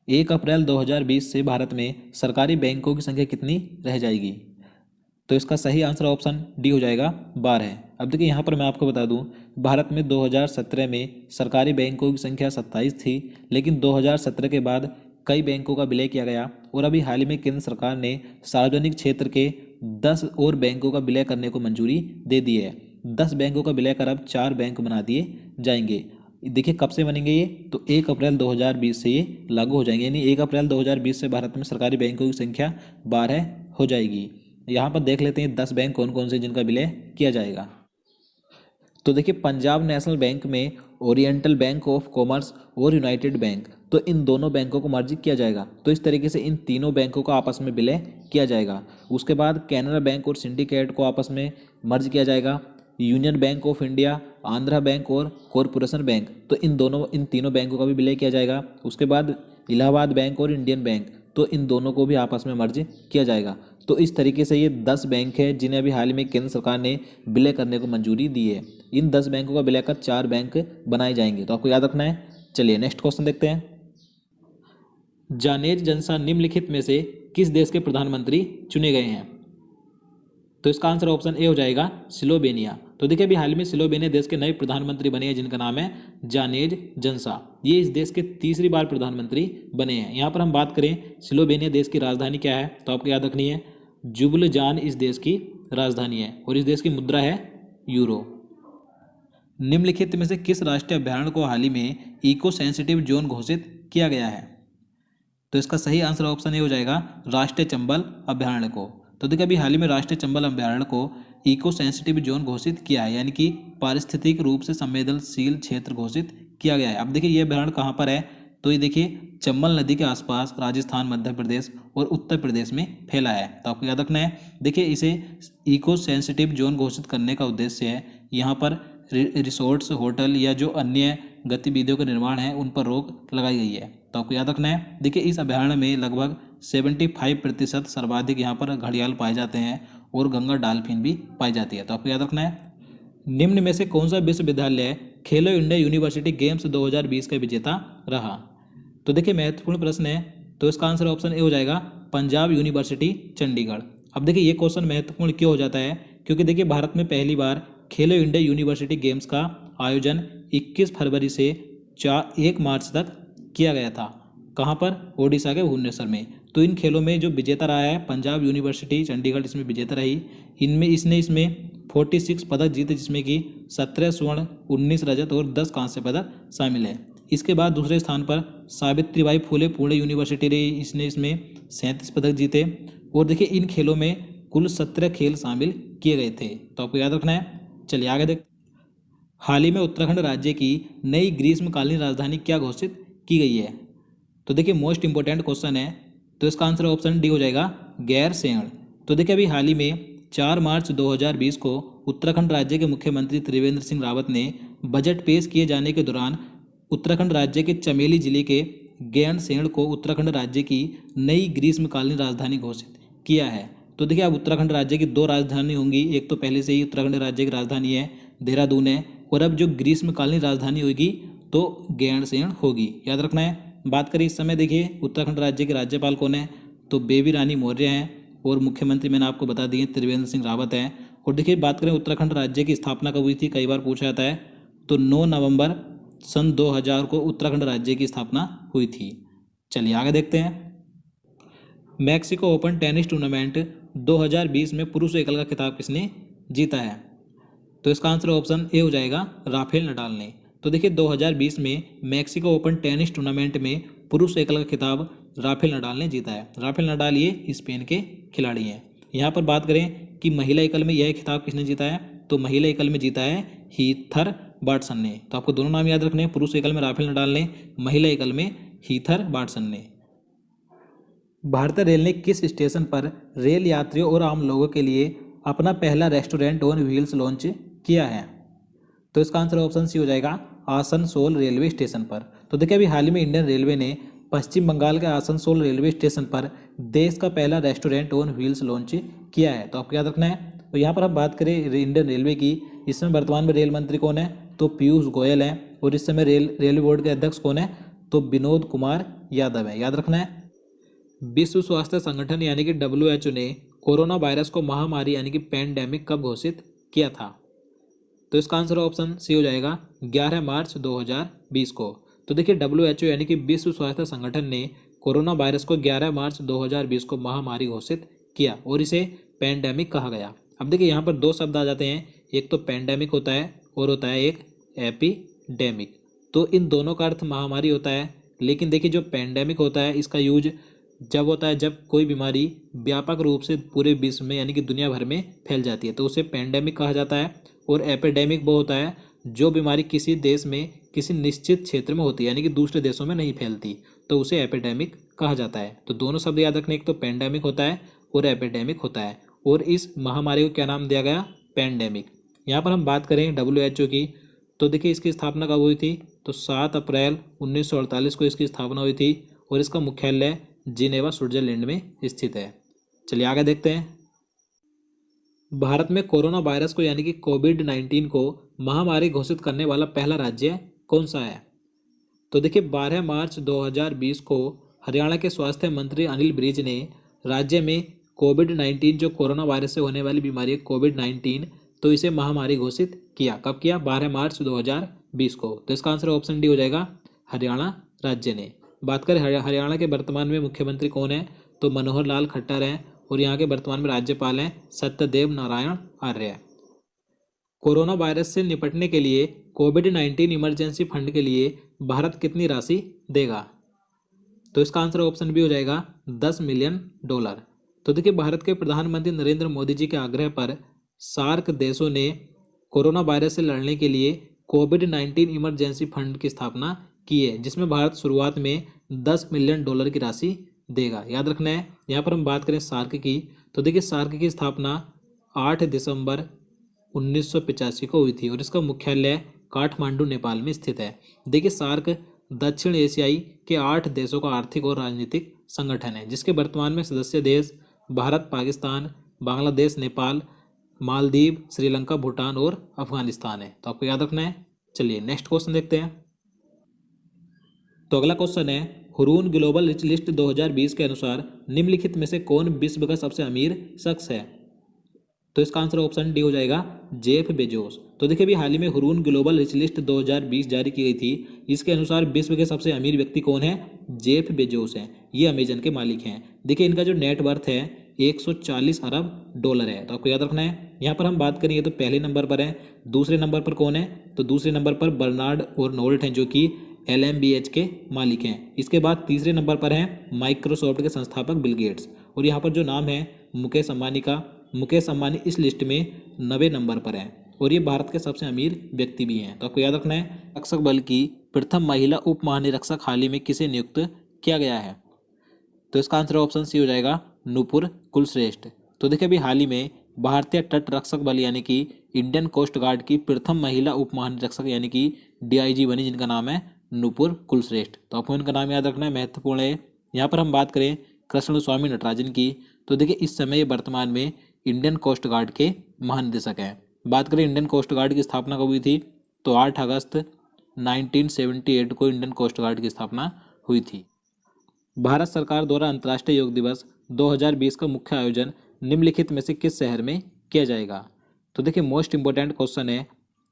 1 अप्रैल 2020 से भारत में सरकारी बैंकों की संख्या कितनी रह जाएगी? तो इसका सही आंसर ऑप्शन डी हो जाएगा 12। अब देखिए यहाँ पर मैं आपको बता दूं, भारत में 2017 में सरकारी बैंकों की संख्या 27 थी, लेकिन 2017 के बाद कई बैंकों का विलय किया गया और अभी हाल ही में केंद्र सरकार ने सार्वजनिक क्षेत्र के 10 और बैंकों का विलय करने को मंजूरी दे दी है। 10 बैंकों का विलय कर अब 4 बैंक बना दिए जाएंगे। देखिए कब से बनेंगे ये? तो 1 अप्रैल 2020 से ये लागू हो जाएंगे, यानी 1 अप्रैल 2020 से भारत में सरकारी बैंकों की संख्या 12 हो जाएगी। यहाँ पर देख लेते हैं 10 बैंक कौन कौन से जिनका विलय किया जाएगा। तो देखिए पंजाब नेशनल बैंक में ओरिएंटल बैंक ऑफ कॉमर्स और यूनाइटेड बैंक, तो इन दोनों बैंकों को मर्ज किया जाएगा। तो इस तरीके से इन तीनों बैंकों को आपस में विलय किया जाएगा। उसके बाद कैनरा बैंक और सिंडिकेट को आपस में मर्ज किया जाएगा। Union bank of India, Andhra bank और कॉरपोरेशन बैंक, तो इन तीनों बैंकों का भी विलय किया जाएगा। उसके बाद इलाहाबाद बैंक और इंडियन बैंक, तो इन दोनों को भी आपस में मर्ज किया जाएगा। तो इस तरीके से ये 10 बैंक है जिन्हें अभी हाल ही में केंद्र सरकार ने विलय करने को मंजूरी दी है। इन 10 बैंकों का विलय कर 4 बैंक बनाए जाएंगे, तो आपको याद रखना है। चलिए नेक्स्ट क्वेश्चन देखते हैं। जानेज जंसा निम्नलिखित में से किस देश के प्रधानमंत्री चुने गए हैं? तो इसका आंसर ऑप्शन ए हो जाएगा स्लोवेनिया। तो देखिए अभी हाल में स्लोवेनिया देश के नए प्रधानमंत्री बने हैं जिनका नाम है जानेज जंसा। ये इस देश के तीसरी बार प्रधानमंत्री बने हैं। यहाँ पर हम बात करें स्लोवेनिया देश की राजधानी क्या है, तो आपको याद रखनी है जुबलजान इस देश की राजधानी है और इस देश की मुद्रा है यूरो। निम्नलिखित में से किस राष्ट्रीय अभयारण्य को हाल ही में इको सेंसिटिव जोन घोषित किया गया है? तो इसका सही आंसर ऑप्शन ए हो जाएगा राष्ट्रीय चंबल अभयारण्य को। तो देखिए अभी हाल ही में राष्ट्रीय चंबल अभयारण्य को इको सेंसिटिव जोन घोषित किया है, यानी कि पारिस्थितिक रूप से संवेदनशील क्षेत्र घोषित किया गया है। अब देखिए ये अभयारण्य कहाँ पर है? तो ये देखिए चंबल नदी के आसपास राजस्थान, मध्य प्रदेश और उत्तर प्रदेश में फैला है। तो आपको याद रखना है। देखिए इसे इको सेंसिटिव जोन घोषित करने का उद्देश्य है यहाँ पर रिसोर्ट्स, होटल या जो अन्य गतिविधियों का निर्माण है उन पर रोक लगाई गई है। तो आपको याद रखना है। देखिए इस अभयारण्य में लगभग 75% सर्वाधिक यहाँ पर घड़ियाल पाए जाते हैं और गंगा डॉल्फिन भी पाई जाती है। तो आपको याद रखना है। निम्न में से कौन सा विश्वविद्यालय खेलो इंडिया यूनिवर्सिटी गेम्स 2020 का विजेता रहा? तो देखिए महत्वपूर्ण प्रश्न है, तो इसका आंसर ऑप्शन ए हो जाएगा पंजाब यूनिवर्सिटी चंडीगढ़। अब देखिए ये क्वेश्चन महत्वपूर्ण क्यों हो जाता है? क्योंकि देखिए भारत में पहली बार खेलो इंडिया यूनिवर्सिटी गेम्स का आयोजन 21 फरवरी से 1 मार्च तक किया गया था। कहाँ पर? ओडिशा के भुवनेश्वर में। तो इन खेलों में जो विजेता रहा है पंजाब यूनिवर्सिटी चंडीगढ़, इसमें विजेता रही। इसमें 46 पदक जीते, जिसमें कि 17 स्वर्ण, 19 रजत और 10 कांस्य पदक शामिल है। इसके बाद दूसरे स्थान पर सावित्रीबाई फुले पुणे यूनिवर्सिटी रही। इसमें 37 पदक जीते। और देखिए इन खेलों में कुल 17 खेल शामिल किए गए थे। तो आपको याद रखना है। चलिए आगे देख। हाल ही में उत्तराखंड राज्य की नई ग्रीष्मकालीन राजधानी क्या घोषित की गई है? तो देखिए मोस्ट इंपॉर्टेंट क्वेश्चन है, तो इसका आंसर ऑप्शन डी हो जाएगा गैरसैंण। तो देखिए अभी हाल ही में 4 मार्च 2020 को उत्तराखंड राज्य के मुख्यमंत्री त्रिवेंद्र सिंह रावत ने बजट पेश किए जाने के दौरान उत्तराखंड राज्य के चमेली जिले के गैरसैंण को उत्तराखंड राज्य की नई ग्रीष्मकालीन राजधानी घोषित किया है। तो देखिए अब उत्तराखंड राज्य की 2 राजधानी होंगी। एक तो पहले से ही उत्तराखंड राज्य की राजधानी है देहरादून है, और अब जो ग्रीष्मकालीन राजधानी होगी तो गैरसैंण होगी। याद रखना है। बात करें इस समय देखिए उत्तराखंड राज्य के राज्यपाल कौन है? तो बेबी रानी मौर्य हैं और मुख्यमंत्री मैंने आपको बता दिए त्रिवेंद्र सिंह रावत हैं। और देखिए बात करें उत्तराखंड राज्य की स्थापना कब हुई थी, कई बार पूछा जाता है। तो 9 नवंबर सन 2000 को उत्तराखंड राज्य की स्थापना हुई थी। चलिए आगे देखते हैं। मैक्सिको ओपन टेनिस टूर्नामेंट 2020 में पुरुष एकल का खिताब किसने जीता है? तो इसका आंसर ऑप्शन ए हो जाएगा राफेल नडाल ने। तो देखिए 2020 में मैक्सिको ओपन टेनिस टूर्नामेंट में पुरुष एकल का खिताब राफेल नडाल ने जीता है। राफेल नडाल ये स्पेन के खिलाड़ी हैं। यहाँ पर बात करें कि महिला एकल में यह खिताब किसने जीता है, तो महिला एकल में जीता है हीथर बार्टसन ने। तो आपको दोनों नाम याद रखने हैं, पुरुष एकल में राफेल नडाल ने, महिला एकल में हीथर बार्टसन ने। भारतीय रेल ने किस स्टेशन पर रेल यात्रियों और आम लोगों के लिए अपना पहला रेस्टोरेंट ऑन व्हील्स लॉन्च किया है? तो इसका आंसर ऑप्शन सी हो जाएगा आसनसोल रेलवे स्टेशन पर। तो देखिए अभी हाल ही में इंडियन रेलवे ने पश्चिम बंगाल के आसनसोल रेलवे स्टेशन पर देश का पहला रेस्टोरेंट ऑन व्हील्स लॉन्च किया है। तो आपको याद रखना है। तो यहाँ पर हम बात करें इंडियन रेलवे की, इस समय वर्तमान में रेल मंत्री कौन है, तो पीयूष गोयल हैं। और इस समय रेलवे बोर्ड के अध्यक्ष कौन है, तो विनोद कुमार यादव है, याद रखना है। विश्व स्वास्थ्य संगठन यानी कि WHO ने कोरोना वायरस को महामारी यानी कि पैंडेमिक कब घोषित किया था? तो इसका आंसर ऑप्शन सी हो जाएगा 11 मार्च 2020 को। तो देखिए WHO यानी कि विश्व स्वास्थ्य संगठन ने कोरोना वायरस को 11 मार्च 2020 को महामारी घोषित किया और इसे पैंडेमिक कहा गया। अब देखिए यहाँ पर दो शब्द आ जाते हैं, एक तो पैंडेमिक होता है और होता है एक एपिडेमिक। तो इन दोनों का अर्थ महामारी होता है, लेकिन देखिए जो पैंडेमिक होता है इसका यूज जब होता है जब कोई बीमारी व्यापक रूप से पूरे विश्व में यानी कि दुनिया भर में फैल जाती है, तो उसे पैंडेमिक कहा जाता है। और एपिडेमिक वो होता है जो बीमारी किसी देश में किसी निश्चित क्षेत्र में होती है यानी कि दूसरे देशों में नहीं फैलती, तो उसे एपिडेमिक कहा जाता है। तो दोनों शब्द याद रखने, एक तो पैंडेमिक होता है और एपिडेमिक होता है, और इस महामारी को क्या नाम दिया गया? पैंडेमिक। यहाँ पर हम बात करें WHO की, तो देखिए इसकी स्थापना कब हुई थी? तो 7 अप्रैल 1948 को इसकी स्थापना हुई थी और इसका मुख्यालय जिनेवा स्विट्जरलैंड में स्थित है। चलिए आगे देखते हैं। भारत में कोरोना वायरस को यानी कि कोविड-19 को महामारी घोषित करने वाला पहला राज्य कौन सा है? तो देखिए 12 मार्च 2020 को हरियाणा के स्वास्थ्य मंत्री अनिल विज ने राज्य में कोविड-19 जो कोरोना वायरस से होने वाली बीमारी है कोविड-19, तो इसे महामारी घोषित किया। कब किया? 12 मार्च 2020 को। तो इसका आंसर ऑप्शन डी हो जाएगा, हरियाणा राज्य ने। बात करें हरियाणा के वर्तमान में मुख्यमंत्री कौन है? तो मनोहर लाल खट्टर हैं और यहाँ के वर्तमान में राज्यपाल हैं सत्यदेव नारायण आर्य। कोरोना वायरस से निपटने के लिए कोविड-19 इमरजेंसी फंड के लिए भारत कितनी राशि देगा? तो इसका आंसर ऑप्शन बी हो जाएगा, $10 मिलियन। तो देखिए भारत के प्रधानमंत्री नरेंद्र मोदी जी के आग्रह पर सार्क देशों ने कोरोना वायरस से लड़ने के लिए कोविड-19 इमरजेंसी फंड की स्थापना की है, जिसमें भारत शुरुआत में $10 मिलियन की राशि देगा। याद रखना है। यहाँ पर हम बात करें सार्क की, तो देखिए सार्क की स्थापना 8 दिसंबर 1985 को हुई थी और इसका मुख्यालय काठमांडू नेपाल में स्थित है। देखिए सार्क दक्षिण एशियाई के 8 देशों का आर्थिक और राजनीतिक संगठन है, जिसके वर्तमान में सदस्य देश भारत, पाकिस्तान, बांग्लादेश, नेपाल, मालदीव, श्रीलंका, भूटान और अफगानिस्तान है। तो आपको याद रखना है। चलिए नेक्स्ट क्वेश्चन देखते हैं। तो अगला क्वेश्चन है, हुरून ग्लोबल रिच लिस्ट 2020 के अनुसार निम्नलिखित में से कौन विश्व का सबसे अमीर शख्स है? तो इसका आंसर ऑप्शन डी हो जाएगा, जेफ बेजोस। तो देखिए अभी हाल ही में हुरून ग्लोबल रिच लिस्ट 2020 जारी की गई थी। इसके अनुसार विश्व के सबसे अमीर व्यक्ति कौन है? जेफ बेजोस हैं। ये अमेजन के मालिक हैं। देखिए इनका जो नेट वर्थ है 140 अरब डॉलर है। तो आपको याद रखना है। यहाँ पर हम बात करेंगे तो पहले नंबर पर है। दूसरे नंबर पर कौन है? तो दूसरे नंबर पर बर्नार्ड और नोल्ट हैं, जो कि LMBH के मालिक हैं। इसके बाद तीसरे नंबर पर हैं माइक्रोसॉफ्ट के संस्थापक बिल गेट्स। और यहाँ पर जो नाम है मुकेश अंबानी का, मुकेश अंबानी इस लिस्ट में 90 नंबर पर है और ये भारत के सबसे अमीर व्यक्ति भी हैं। तो आपको याद रखना है। रक्षक बल की प्रथम महिला उप महानिरीक्षक हाल ही में किसे नियुक्त किया गया है? तो इसका आंसर ऑप्शन सी हो जाएगा, नूपुर कुलश्रेष्ठ। तो देखिए अभी हाल ही में भारतीय तट रक्षक बल यानी कि इंडियन कोस्ट गार्ड की प्रथम महिला उप महानिरीक्षक यानी कि DIG बनी, जिनका नाम है नूपुर कुलश्रेष्ठ। तो आपको इनका नाम याद रखना है, महत्वपूर्ण है। यहाँ पर हम बात करें कृष्ण स्वामी नटराजन की, तो देखिए इस समय ये वर्तमान में इंडियन कोस्ट गार्ड के महानिदेशक हैं। बात करें इंडियन कोस्ट गार्ड की स्थापना कब हुई थी? तो 8 अगस्त 1978 को इंडियन कोस्ट गार्ड की स्थापना हुई थी। भारत सरकार द्वारा अंतर्राष्ट्रीय योग दिवस 2020 का मुख्य आयोजन निम्नलिखित में से किस शहर में किया जाएगा? तो देखिए मोस्ट इंपॉर्टेंट क्वेश्चन है।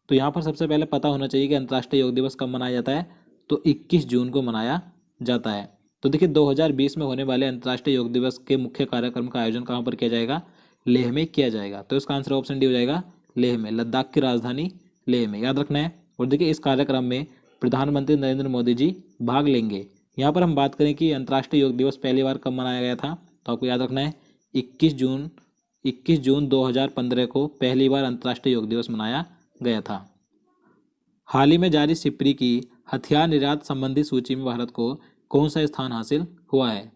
तो यहाँ पर सबसे पहले पता होना चाहिए कि अंतर्राष्ट्रीय योग दिवस कब मनाया जाता है। तो 21 जून को मनाया जाता है। तो देखिए 2020 में होने वाले अंतर्राष्ट्रीय योग दिवस के मुख्य कार्यक्रम का आयोजन कहाँ पर किया जाएगा? लेह में किया जाएगा। तो इसका आंसर ऑप्शन डी हो जाएगा, लेह में, लद्दाख की राजधानी लेह में। याद रखना है। और देखिए इस कार्यक्रम में प्रधानमंत्री नरेंद्र मोदी जी भाग लेंगे। यहाँ पर हम बात करें कि अंतर्राष्ट्रीय योग दिवस पहली बार कब मनाया गया था, तो आपको याद रखना है 21 जून 2015 को पहली बार अंतर्राष्ट्रीय योग दिवस मनाया गया था। हाल ही में जारी सिप्री की हथियार निर्यात संबंधी सूची में भारत को कौन सा स्थान हासिल हुआ है?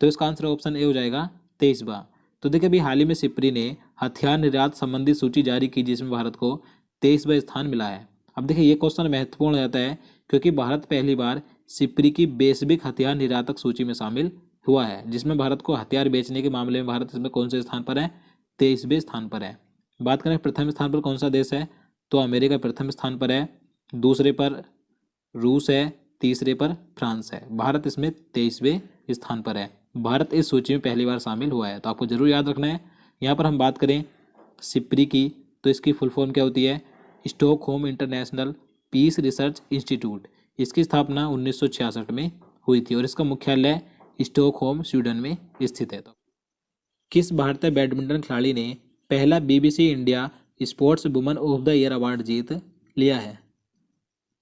तो इसका आंसर ऑप्शन ए हो जाएगा, 23वां। तो देखिए अभी हाल ही में सिप्री ने हथियार निर्यात संबंधी सूची जारी की, जिसमें भारत को 23वां स्थान मिला है। अब देखिए ये क्वेश्चन महत्वपूर्ण रहता है क्योंकि भारत पहली बार सिप्री की वैश्विक हथियार निर्यातक सूची में शामिल हुआ है, जिसमें भारत को हथियार बेचने के मामले में भारत इसमें कौन से स्थान पर है? 23वें स्थान पर है। बात करें प्रथम स्थान पर कौन सा देश है? तो अमेरिका प्रथम स्थान पर है, दूसरे पर रूस है, तीसरे पर फ्रांस है। भारत इसमें 23वें स्थान पर है। भारत इस सूची में पहली बार शामिल हुआ है, तो आपको जरूर याद रखना है। यहाँ पर हम बात करें सिप्री की, तो इसकी फुल फॉर्म क्या होती है? Stockholm International Peace Research Institute. इसकी स्थापना 1966 में हुई थी और इसका मुख्यालय स्टॉकहोम स्वीडन में स्थित है। तो किस भारतीय बैडमिंटन खिलाड़ी ने पहला BBC India sports woman of the year award जीत लिया है?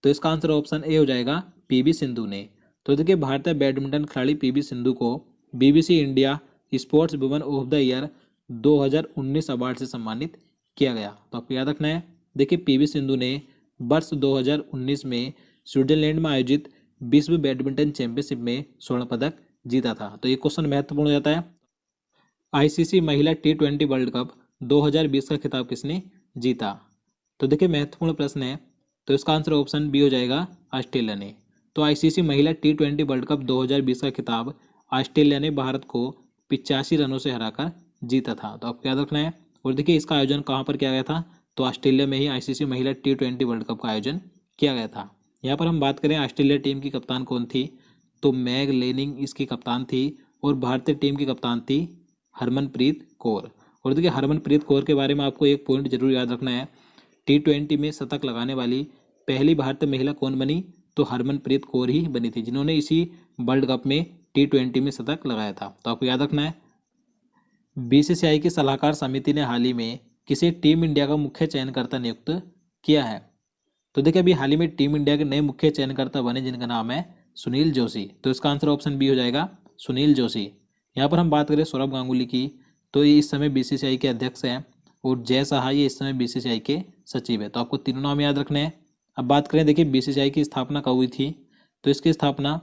तो इसका आंसर ऑप्शन ए हो जाएगा PV सिंधु ने। तो देखिए भारतीय बैडमिंटन खिलाड़ी PV सिंधु को BBC India sports woman of the year 2019 award से सम्मानित किया गया। तो आपको याद रखना है। देखिए PV सिंधु ने वर्ष 2019 में स्विट्जरलैंड में आयोजित विश्व बैडमिंटन चैंपियनशिप में स्वर्ण पदक जीता था। तो ये क्वेश्चन महत्वपूर्ण हो जाता है। ICC महिला T20 वर्ल्ड कप 2020 का खिताब किसने जीता? तो देखिए महत्वपूर्ण प्रश्न है, तो इसका आंसर ऑप्शन बी हो जाएगा ऑस्ट्रेलिया ने। तो ICC महिला T20 वर्ल्ड कप 2020 का खिताब ऑस्ट्रेलिया ने भारत को 85 रनों से हराकर जीता था। तो आपको याद रखना है। और देखिए इसका आयोजन कहाँ पर किया गया था? तो ऑस्ट्रेलिया में ही ICC महिला T20 वर्ल्ड कप का आयोजन किया गया था। यहाँ पर हम बात करें ऑस्ट्रेलिया टीम की कप्तान कौन थी, तो मैग लेनिंग इसकी कप्तान थी और भारतीय टीम की कप्तान थी हरमनप्रीत कौर। और देखिए हरमनप्रीत कौर के बारे में आपको एक पॉइंट जरूर याद रखना है। T20 में शतक लगाने वाली पहली भारतीय महिला कौन बनी? तो हरमनप्रीत कौर ही बनी थी, जिन्होंने इसी वर्ल्ड कप में T20 में शतक लगाया था। तो आपको याद रखना है। BCCI की सलाहकार समिति ने हाल ही में किसे टीम इंडिया का मुख्य चयनकर्ता नियुक्त किया है? तो देखिए अभी हाल ही में टीम इंडिया के नए मुख्य चयनकर्ता बने, जिनका नाम है सुनील जोशी। तो इसका आंसर ऑप्शन बी हो जाएगा सुनील जोशी। यहाँ पर हम बात करें सौरभ गांगुली की, तो ये इस समय BCCI के अध्यक्ष हैं और जय शाह ये इस समय BCCI के सचिव है। तो आपको तीनों नाम याद रखने हैं। अब बात करें देखिए BCCI की स्थापना कब हुई थी, तो इसकी स्थापना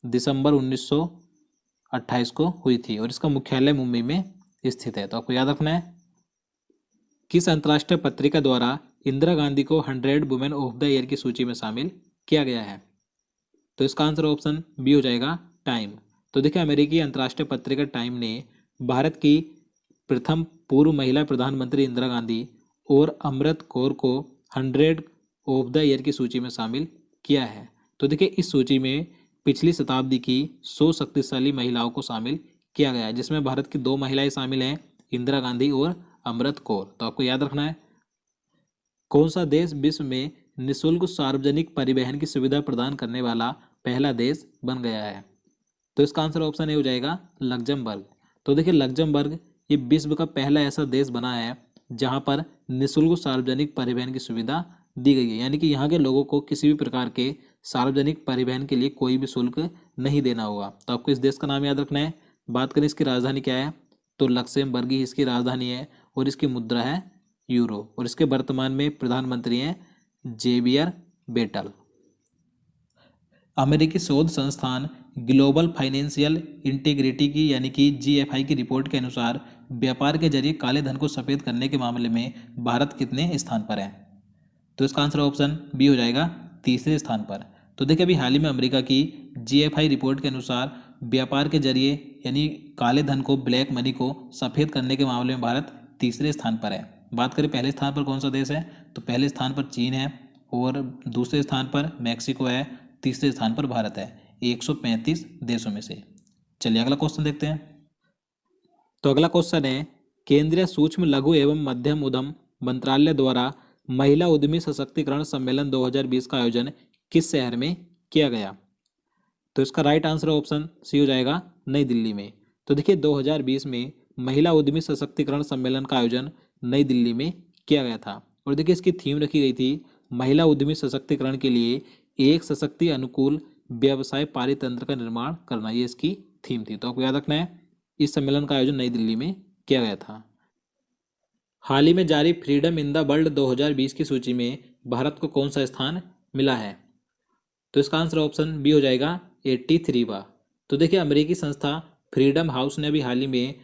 दिसंबर 1928 को हुई थी और इसका मुख्यालय मुंबई में स्थित है। तो आपको याद रखना है। किस अंतर्राष्ट्रीय पत्रिका द्वारा इंदिरा गांधी को 100 वुमेन ऑफ द ईयर की सूची में शामिल किया गया है? तो इसका आंसर ऑप्शन बी हो जाएगा टाइम। तो देखिए अमेरिकी अंतर्राष्ट्रीय पत्रिका टाइम ने भारत की प्रथम पूर्व महिला प्रधानमंत्री इंदिरा गांधी और अमृत कौर को 100 ऑफ द ईयर की सूची में शामिल किया है। तो देखिए इस सूची में पिछली शताब्दी की 100 शक्तिशाली महिलाओं को शामिल किया गया है, जिसमें भारत की 2 महिलाएं शामिल हैं, इंदिरा गांधी और अमृत कौर। तो आपको याद रखना है। कौन सा देश विश्व में निःशुल्क सार्वजनिक परिवहन की सुविधा प्रदान करने वाला पहला देश बन गया है? तो इसका आंसर ऑप्शन ए हो जाएगा लग्जमबर्ग। तो देखिए लग्जमबर्ग ये विश्व का पहला ऐसा देश बना है जहां पर निःशुल्क सार्वजनिक परिवहन की सुविधा दी गई है, यानी कि यहाँ के लोगों को किसी भी प्रकार के सार्वजनिक परिवहन के लिए कोई भी शुल्क नहीं देना होगा। तो आपको इस देश का नाम याद रखना है। बात करें इसकी राजधानी क्या है, तो लक्सेमबर्ग ही इसकी राजधानी है और इसकी मुद्रा है यूरो और इसके वर्तमान में प्रधानमंत्री हैं जेवियर बेटल। अमेरिकी शोध संस्थान ग्लोबल फाइनेंशियल इंटीग्रिटी की यानी कि GFI की रिपोर्ट के अनुसार व्यापार के जरिए काले धन को सफेद करने के मामले में भारत कितने स्थान पर है? तो इसका आंसर ऑप्शन बी हो जाएगा तीसरे स्थान पर। तो देखिए अभी हाल ही में अमेरिका की GFI रिपोर्ट के अनुसार व्यापार के जरिए यानी काले धन को, ब्लैक मनी को सफेद करने के मामले में भारत तीसरे स्थान पर है। बात करें पहले स्थान पर कौन सा देश है, तो पहले स्थान पर चीन है और दूसरे स्थान पर मैक्सिको है, तीसरे स्थान पर भारत है 135 देशों में से। चलिए अगला क्वेश्चन देखते हैं। तो अगला क्वेश्चन है केंद्रीय सूक्ष्म लघु एवं मध्यम उद्यम मंत्रालय द्वारा महिला उद्यमी सशक्तिकरण सम्मेलन 2020 का आयोजन किस शहर में किया गया? तो इसका राइट आंसर ऑप्शन सी हो जाएगा नई दिल्ली में। तो देखिए 2020 में महिला उद्यमी सशक्तिकरण सम्मेलन का आयोजन नई दिल्ली में किया गया था और देखिए इसकी थीम रखी गई थी महिला उद्यमी सशक्तिकरण के लिए एक सशक्ति अनुकूल व्यवसाय पारितंत्र का निर्माण करना, ये इसकी थीम थी। तो आपको याद रखना है इस सम्मेलन का आयोजन नई दिल्ली में किया गया था। हाल ही में जारी फ्रीडम इन द वर्ल्ड 2020 की सूची में भारत को कौन सा स्थान मिला है? तो इसका आंसर ऑप्शन बी हो जाएगा 83वां। तो देखिए अमेरिकी संस्था फ्रीडम हाउस ने अभी हाल ही में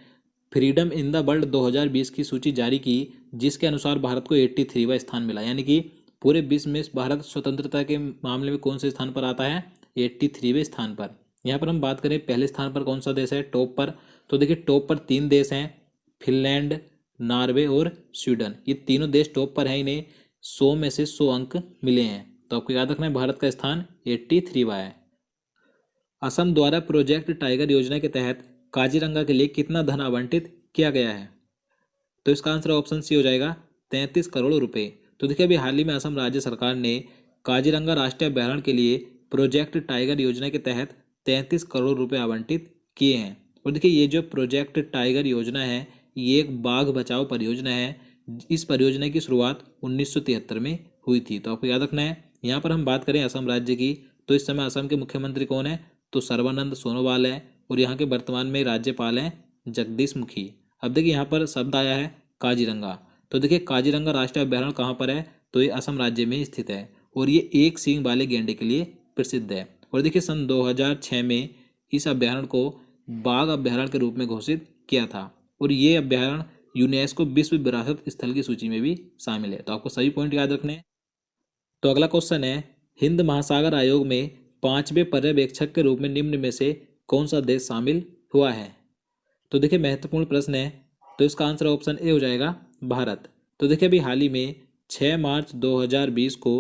फ्रीडम इन द वर्ल्ड 2020 की सूची जारी की, जिसके अनुसार भारत को 83वां स्थान मिला, यानी कि पूरे विश्व में भारत स्वतंत्रता के मामले में कौन से स्थान पर आता है? 83वें स्थान पर। यहाँ पर हम बात करें पहले स्थान पर कौन सा देश है टॉप पर, तो देखिए टॉप पर 3 देश हैं, फिनलैंड, नॉर्वे और स्वीडन। ये तीनों देश टॉप पर हैं, इन्हें 100 में से 100 अंक मिले हैं। तो आपको याद रखना है भारत का स्थान 83वां है। असम द्वारा प्रोजेक्ट टाइगर योजना के तहत काजीरंगा के लिए कितना धन आवंटित किया गया है? तो इसका आंसर ऑप्शन सी हो जाएगा 33 करोड़ रुपए। तो देखिए अभी हाल ही में असम राज्य सरकार ने काजीरंगा राष्ट्रीय अभ्यारण्य के लिए प्रोजेक्ट टाइगर योजना के तहत 33 करोड़ रुपए आवंटित किए हैं। और देखिए ये जो प्रोजेक्ट टाइगर योजना है ये एक बाघ बचाओ परियोजना है। इस परियोजना की शुरुआत 1973 में हुई थी। तो आपको याद रखना है। यहाँ पर हम बात करें असम राज्य की तो इस समय असम के मुख्यमंत्री कौन है? तो सर्बानंद सोनोवाल है और यहाँ के वर्तमान में राज्यपाल हैं जगदीश मुखी। अब देखिए यहाँ पर शब्द आया है काजीरंगा। तो देखिए काजीरंगा राष्ट्रीय अभ्यारण्य कहाँ पर है? तो ये असम राज्य में स्थित है और ये एक सींग वाले गैंडे के लिए प्रसिद्ध है। और देखिए सन 2006 में इस अभ्यारण्य को बाघ अभ्यारण्य के रूप में घोषित किया था और ये अभ्यारण्य यूनेस्को विश्व विरासत स्थल की सूची में भी शामिल है। तो आपको सभी पॉइंट याद रखने हैं। तो अगला क्वेश्चन है हिंद महासागर आयोग में 5वें पर्यवेक्षक के रूप में निम्न में से कौन सा देश शामिल हुआ है? तो देखिए महत्वपूर्ण प्रश्न है। तो इसका आंसर ऑप्शन ए हो जाएगा भारत। तो देखिए अभी हाल ही में 6 मार्च 2020 को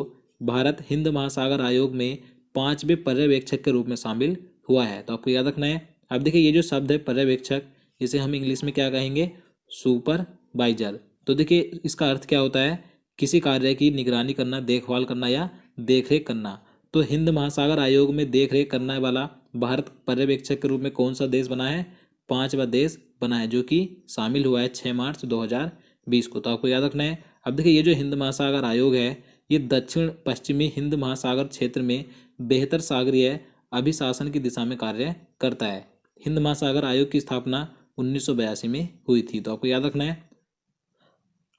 भारत हिंद महासागर आयोग में 5वें पर्यवेक्षक के रूप में शामिल हुआ है। तो आपको याद रखना है। अब देखिए ये जो शब्द है पर्यवेक्षक इसे हम इंग्लिश में क्या कहेंगे? सुपरवाइजर। तो देखिए इसका अर्थ क्या होता है? किसी कार्य की निगरानी करना, देखभाल करना या देखरेख करना। तो हिंद महासागर आयोग में देखरेख करने वाला भारत पर्यवेक्षक के रूप में कौन सा देश बना है? 5वां देश बना है जो कि शामिल हुआ है 6 मार्च 2020 को। तो आपको याद रखना है। अब देखिए ये जो हिंद महासागर आयोग है ये दक्षिण पश्चिमी हिंद महासागर क्षेत्र में बेहतर सागरीय अभिशासन की दिशा में कार्य करता है। हिंद महासागर आयोग की स्थापना 1982 में हुई थी। तो आपको याद रखना है।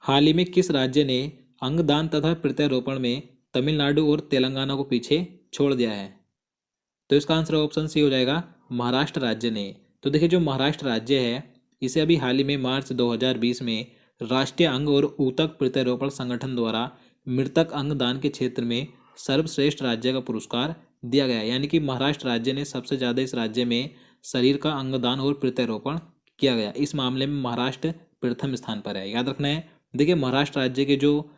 हाल ही में किस राज्य ने अंगदान तथा प्रत्यारोपण में तमिलनाडु और तेलंगाना को पीछे छोड़ दिया है? तो इसका आंसर ऑप्शन सी हो जाएगा महाराष्ट्र राज्य ने। तो देखिए जो महाराष्ट्र राज्य है इसे अभी हाल ही में मार्च 2020 में राष्ट्रीय अंग और ऊतक प्रत्यारोपण संगठन द्वारा मृतक अंग दान के क्षेत्र में सर्वश्रेष्ठ राज्य का पुरस्कार दिया गया। यानी कि महाराष्ट्र राज्य ने सबसे ज़्यादा इस राज्य में शरीर का अंगदान और प्रत्यारोपण किया गया। इस मामले में महाराष्ट्र प्रथम स्थान पर है। याद रखना है। देखिए महाराष्ट्र राज्य के जो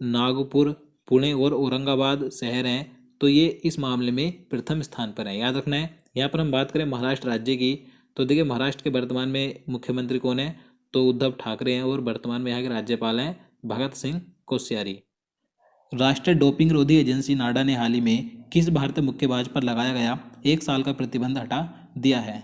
नागपुर, पुणे और औरंगाबाद शहर हैं तो ये इस मामले में प्रथम स्थान पर है। याद रखना है। यहाँ पर हम बात करें महाराष्ट्र राज्य की तो देखिए महाराष्ट्र के वर्तमान में मुख्यमंत्री कौन है? तो उद्धव ठाकरे हैं और वर्तमान में यहाँ के राज्यपाल हैं भगत सिंह कोश्यारी। राष्ट्रीय डोपिंग रोधी एजेंसी नाडा ने हाल ही में किस भारतीय मुक्केबाज पर लगाया गया 1 साल का प्रतिबंध हटा दिया है?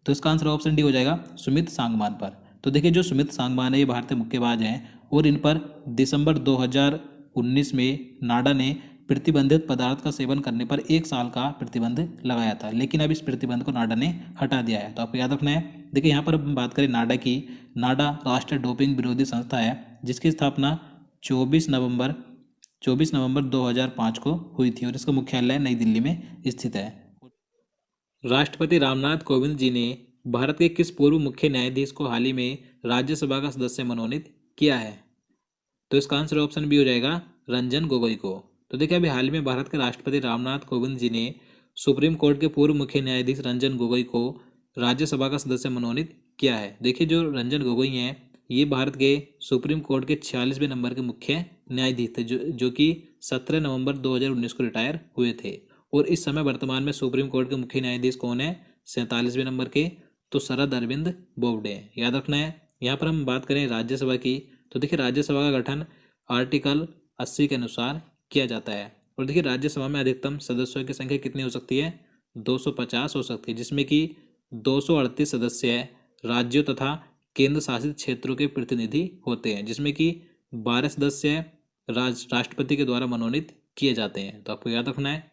तो इसका आंसर ऑप्शन डी हो जाएगा सुमित सांगवान पर। तो देखिए जो सुमित सांगवान है ये भारतीय मुक्केबाज हैं और इन पर दिसंबर 2019 में नाडा ने प्रतिबंधित पदार्थ का सेवन करने पर 1 साल का प्रतिबंध लगाया था। लेकिन अब इस प्रतिबंध को नाडा ने हटा दिया है। तो आपको याद रखना है। देखिए यहाँ पर हम बात करें नाडा की। नाडा राष्ट्रीय डोपिंग विरोधी संस्था है जिसकी स्थापना 24 नवंबर 2005 को हुई थी और इसका मुख्यालय नई दिल्ली में स्थित है। राष्ट्रपति रामनाथ कोविंद जी ने भारत के किस पूर्व मुख्य न्यायाधीश को हाल ही में राज्यसभा का सदस्य मनोनीत किया है? तो इसका आंसर ऑप्शन बी हो जाएगा रंजन गोगोई को। तो देखिए अभी हाल ही में भारत के राष्ट्रपति रामनाथ कोविंद जी ने सुप्रीम कोर्ट के पूर्व मुख्य न्यायाधीश रंजन गोगोई को राज्यसभा का सदस्य मनोनीत किया है। देखिए जो रंजन गोगोई हैं ये भारत के सुप्रीम कोर्ट के 46वें नंबर के मुख्य न्यायाधीश थे जो कि 17 नवंबर 2019 को रिटायर हुए थे। और इस समय वर्तमान में सुप्रीम कोर्ट के मुख्य न्यायाधीश कौन है? 47वें नंबर के तो शरद अरविंद बोबडे। याद रखना है। यहाँ पर हम बात करें राज्यसभा की तो देखिए राज्यसभा का गठन आर्टिकल 80 के अनुसार किया जाता है। और देखिए राज्यसभा में अधिकतम सदस्यों की संख्या कितनी हो सकती है? 250 हो सकती है जिसमें कि 238 सदस्य राज्यों तथा केंद्र शासित क्षेत्रों के प्रतिनिधि होते हैं जिसमें कि 12 सदस्य राष्ट्रपति के द्वारा मनोनीत किए जाते हैं। तो आपको याद रखना है।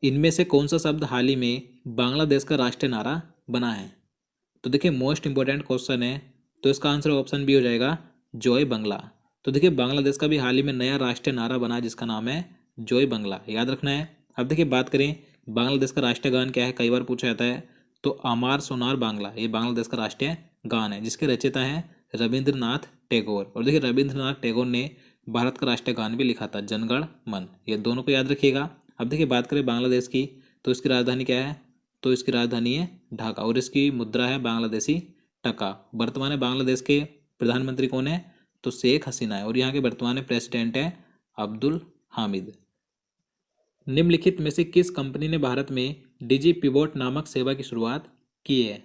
इनमें से कौन सा शब्द हाल ही में बांग्लादेश का राष्ट्रीय नारा बना है? तो देखिए मोस्ट इंपॉर्टेंट क्वेश्चन है। तो इसका आंसर ऑप्शन बी हो जाएगा जय बांग्ला। तो देखिए बांग्लादेश का भी हाल ही में नया राष्ट्रीय नारा बना जिसका नाम है जय बांग्ला। याद रखना है। अब देखिए बात करें बांग्लादेश का राष्ट्रीय गान क्या है, कई बार पूछा जाता है। तो अमार सोनार बांग्ला ये बांग्लादेश का राष्ट्रीय गान है जिसके रचयिता हैं रविंद्रनाथ टैगोर। और देखिए रविंद्रनाथ टैगोर ने भारत का राष्ट्रीय गान भी लिखा था जनगण मन। ये दोनों को याद रखिएगा। अब देखिए बात करें बांग्लादेश की तो इसकी राजधानी क्या है? तो इसकी राजधानी है ढाका और इसकी मुद्रा है बांग्लादेशी टका। वर्तमान में बांग्लादेश के प्रधानमंत्री कौन है? तो शेख हसीना है और यहाँ के वर्तमान में प्रेसिडेंट है अब्दुल हामिद। निम्नलिखित में से किस कंपनी ने भारत में डिजी पिवोट नामक सेवा की शुरुआत की है?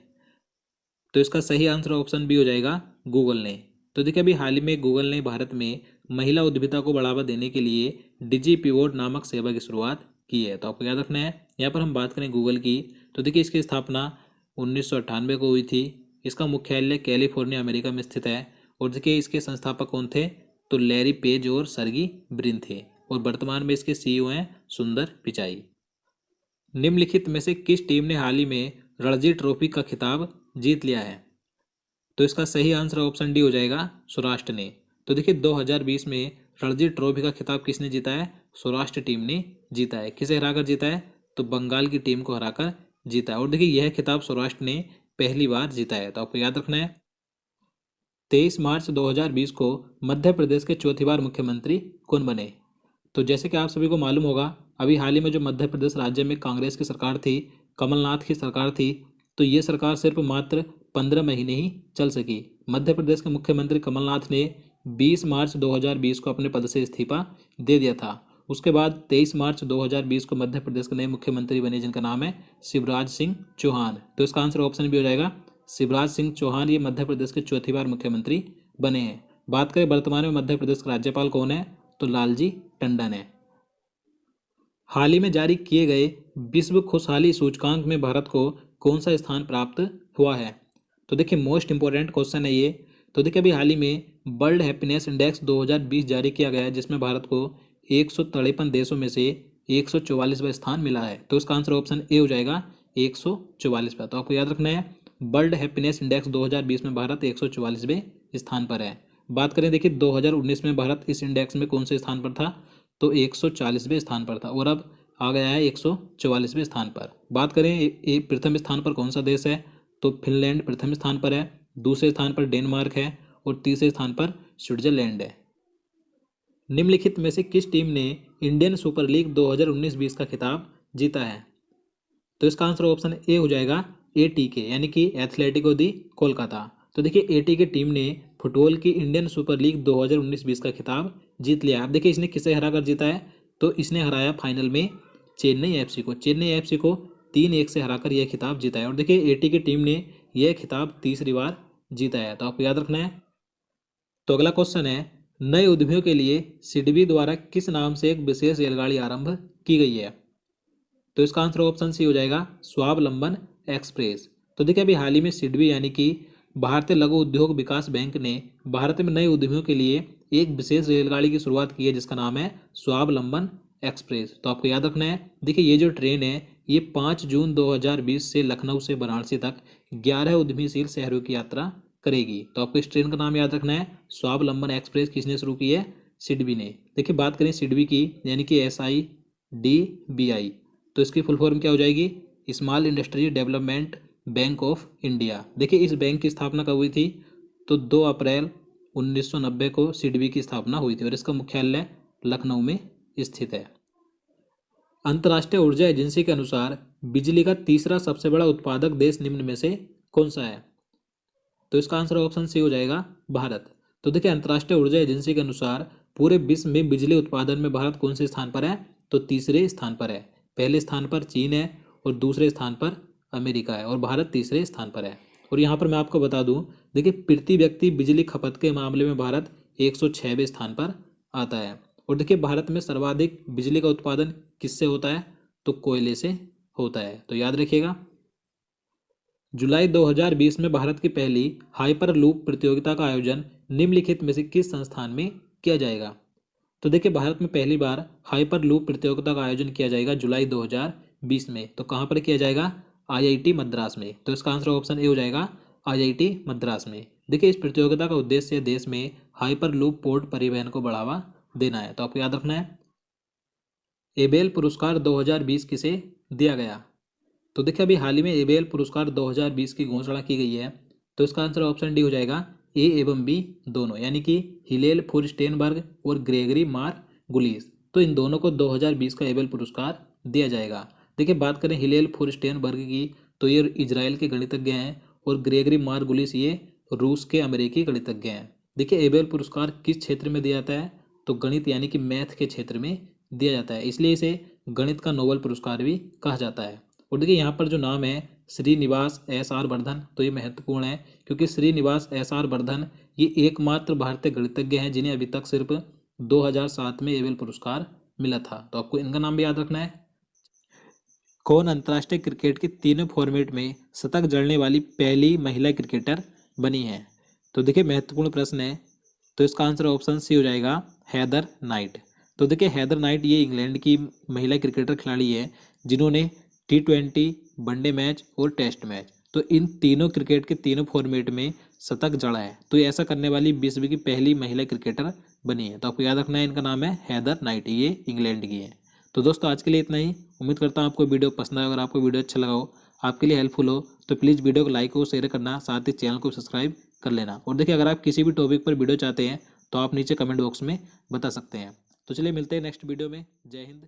तो इसका सही आंसर ऑप्शन बी हो जाएगा गूगल ने। तो देखिए अभी हाल ही में गूगल ने भारत में महिला उद्यमिता को बढ़ावा देने के लिए डिजी पिवोट नामक सेवा की शुरुआत की है। तो आपको याद रखना है। यहाँ पर हम बात करें गूगल की, तो देखिए इसकी स्थापना 1998 को हुई थी। इसका मुख्यालय कैलिफोर्निया अमेरिका में स्थित है। और देखिए इसके संस्थापक कौन थे? तो लैरी पेज और सर्गी ब्रिन थे। और वर्तमान में इसके सीईओ हैं सुंदर पिचाई। निम्नलिखित में से किस टीम ने हाल ही में रणजी ट्रॉफी का खिताब जीत लिया है? तो इसका सही आंसर ऑप्शन डी हो जाएगा सौराष्ट्र ने। तो देखिए 2020 में रणजी ट्रॉफी का खिताब किसने जीता है? सौराष्ट्र टीम ने जीता है। किसे हराकर जीता है? तो बंगाल की टीम को हराकर जीता है। और देखिए यह खिताब सौराष्ट्र ने पहली बार जीता है। तो आपको याद रखना है। 23 मार्च 2020 को मध्य प्रदेश के चौथी बार मुख्यमंत्री कौन बने? तो जैसे कि आप सभी को मालूम होगा, अभी हाल ही में जो मध्य प्रदेश राज्य में कांग्रेस की सरकार थी, कमलनाथ की सरकार थी, तो ये सरकार सिर्फ मात्र 15 महीने ही चल सकी। मध्य प्रदेश के मुख्यमंत्री कमलनाथ ने 20 मार्च 2020 को अपने पद से इस्तीफा दे दिया था। उसके बाद 23 मार्च 2020 को मध्य प्रदेश के नए मुख्यमंत्री बने, जिनका नाम है शिवराज सिंह चौहान। तो इसका आंसर ऑप्शन भी हो जाएगा शिवराज सिंह चौहान। ये मध्य प्रदेश के चौथी बार मुख्यमंत्री बने हैं। बात करें वर्तमान में मध्य प्रदेश का राज्यपाल कौन है? तो लालजी टंडन है। हाल ही में जारी किए गए विश्व खुशहाली सूचकांक में भारत को कौन सा स्थान प्राप्त हुआ है? तो देखिए मोस्ट इंपॉर्टेंट क्वेश्चन है ये। तो देखिए अभी हाल ही में वर्ल्ड हैप्पीनेस इंडेक्स 2020 जारी किया गया है, जिसमें भारत को 153 देशों में से 144वां स्थान मिला है। तो इसका आंसर ऑप्शन ए हो जाएगा 144वां। तो आपको याद रखना है, वर्ल्ड हैप्पीनेस इंडेक्स 2020 में भारत 144वें स्थान पर है। बात करें देखिए 2019 में भारत इस इंडेक्स में कौन से स्थान पर था? तो 140वें स्थान पर था, और अब आ गया है 144वें स्थान पर। बात करें प्रथम स्थान पर कौन सा देश है? तो फिनलैंड प्रथम स्थान पर है, दूसरे स्थान पर डेनमार्क है, और तीसरे स्थान पर स्विट्जरलैंड है। निम्नलिखित में से किस टीम ने इंडियन सुपर लीग 2019-20 का खिताब जीता है? तो इसका आंसर ऑप्शन ए हो जाएगा एटीके, यानी कि एथलेटिको दी कोलकाता। तो देखिए एटीके टीम ने फुटबॉल की इंडियन सुपर लीग 2019-20 का खिताब जीत लिया। अब देखिए इसने किसे हराकर जीता है? तो इसने हराया फाइनल में चेन्नई एफसी को। चेन्नई एफसी को 3-1 से हराकर यह खिताब जीता है। और देखिए एटीके टीम ने यह खिताब तीसरी बार जीता है। तो आपको याद रखना है। तो अगला क्वेश्चन है, नए उद्यमियों के लिए सिडबी द्वारा किस नाम से एक विशेष रेलगाड़ी आरंभ की गई है? तो इसका आंसर ऑप्शन सी हो जाएगा स्वावलंबन एक्सप्रेस। तो देखिए अभी हाल ही में सिडबी यानी कि भारतीय लघु उद्योग विकास बैंक ने भारत में नए उद्यमियों के लिए एक विशेष रेलगाड़ी की शुरुआत की है, जिसका नाम है स्वावलंबन एक्सप्रेस। तो आपको याद रखना है। देखिए ये जो ट्रेन है ये 5 जून 2020 से लखनऊ से वाराणसी तक 11 उद्यमीशील शहरों की यात्रा करेगी। तो आपको इस ट्रेन का नाम याद रखना है, स्वावलंबन एक्सप्रेस। किसने शुरू की है? सिडबी ने। देखिए बात करें सिडबी की, यानी कि SIDBI, तो इसकी फुल फॉर्म क्या हो जाएगी? Small industry development bank of India. देखिए इस बैंक की स्थापना कब हुई थी? तो 2 अप्रैल 1990 को सिडबी की स्थापना हुई थी, और इसका मुख्यालय लखनऊ में स्थित है। अंतर्राष्ट्रीय ऊर्जा एजेंसी के अनुसार बिजली का तीसरा सबसे बड़ा उत्पादक देश निम्न में से कौन सा है? तो इसका आंसर ऑप्शन सी हो जाएगा भारत। तो देखिए अंतर्राष्ट्रीय ऊर्जा एजेंसी के अनुसार पूरे विश्व में बिजली उत्पादन में भारत कौन से स्थान पर है? तो तीसरे स्थान पर है। पहले स्थान पर चीन है, और दूसरे स्थान पर अमेरिका है, और भारत तीसरे स्थान पर है। और यहाँ पर मैं आपको बता दूं, देखिए प्रति व्यक्ति बिजली खपत के मामले में भारत 106वें स्थान पर आता है। और देखिए भारत में सर्वाधिक बिजली का उत्पादन किससे होता है? तो कोयले से होता है। तो याद रखिएगा। जुलाई 2020 में भारत की पहली हाइपर लूप प्रतियोगिता का आयोजन निम्नलिखित में से किस संस्थान में किया जाएगा? तो देखिए भारत में पहली बार हाइपर लूप प्रतियोगिता का आयोजन किया जाएगा जुलाई 2020 में। तो कहाँ पर किया जाएगा? IIT मद्रास में। तो इसका आंसर ऑप्शन ए हो जाएगा IIT मद्रास में। देखिए इस प्रतियोगिता का उद्देश्य देश में हाइपर लूप पोर्ट परिवहन को बढ़ावा देना है। तो आपको याद रखना है। एबेल पुरस्कार 2020 किसे दिया गया? तो देखिए अभी हाल ही में एबेल पुरस्कार 2020 की घोषणा की गई है। तो इसका आंसर ऑप्शन डी हो जाएगा ए एवं बी दोनों, यानी कि हिलेल फुरस्टेनबर्ग और ग्रेगरी मार्गुलिस। तो इन दोनों को 2020 का एबेल पुरस्कार दिया जाएगा। देखिए बात करें हिलेल फुरस्टेनबर्ग की, तो ये इजराइल के गणितज्ञ हैं, और ग्रेगरी मार्गुलिस ये रूस के अमेरिकी गणितज्ञ हैं। देखिए एबेल पुरस्कार किस क्षेत्र में दिया जाता है? तो गणित यानी कि मैथ के क्षेत्र में दिया जाता है, इसलिए इसे गणित का नोबेल पुरस्कार भी कहा जाता है। और देखिए यहाँ पर जो नाम है श्रीनिवास एस आर वर्धन, तो ये महत्वपूर्ण है क्योंकि श्रीनिवास एस आर वर्धन ये एकमात्र भारतीय गणितज्ञ हैं जिन्हें अभी तक सिर्फ 2007 में नोबेल पुरस्कार मिला था। तो आपको इनका नाम भी याद रखना है। कौन अंतर्राष्ट्रीय क्रिकेट के तीनों फॉर्मेट में शतक जड़ने वाली पहली महिला क्रिकेटर बनी है? तो देखिए महत्वपूर्ण प्रश्न है, तो इसका आंसर ऑप्शन सी हो जाएगा, हैदर नाइट। तो देखिए हैदर नाइट ये इंग्लैंड की महिला क्रिकेटर खिलाड़ी है जिन्होंने T20, वनडे मैच और टेस्ट मैच, तो इन तीनों क्रिकेट के तीनों फॉर्मेट में शतक जड़ा है। तो ये ऐसा करने वाली विश्व की पहली महिला क्रिकेटर बनी है। तो आपको याद रखना है, इनका नाम है हैदर नाइट, ये इंग्लैंड की है। तो दोस्तों आज के लिए इतना ही। उम्मीद करता हूँ आपको वीडियो पसंद आए। अगर आपको वीडियो अच्छा लगा हो, आपके लिए हेल्पफुल हो, तो प्लीज़ वीडियो को लाइक और शेयर करना, साथ ही चैनल को सब्सक्राइब कर लेना। और देखिए अगर आप किसी भी टॉपिक पर वीडियो चाहते हैं तो आप नीचे कमेंट बॉक्स में बता सकते हैं। तो चलिए मिलते हैं नेक्स्ट वीडियो में। जय हिंद।